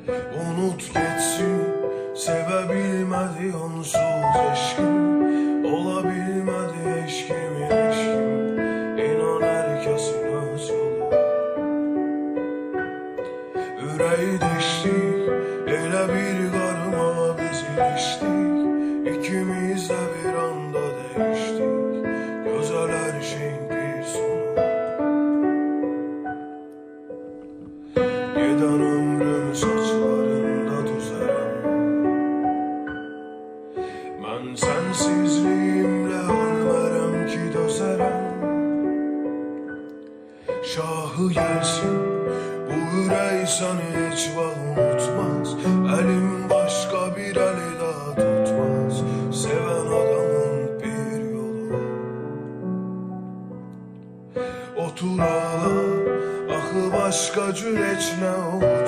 Unut geçsin, sevebilmedi onsuz eşkim, olabilmedi eşkimin eşkim. İnan herkesin öz yolu. Üreği deştik, elə bir karma biz iliştik. İkimiz de bir anda değiştik, güzel her şeyin bir sonu. Giden ömrüm saçlarında düzerim. Ben sensizliğimle ölmərəm ki dözərəm. Şahı gelsin, bu ürək səni heç vaxt unutmaz. Əlim başqa bir əli daha tutmaz. Sevən adamın bir yolu. Otur ağla, axı başqa cür heç nə olur.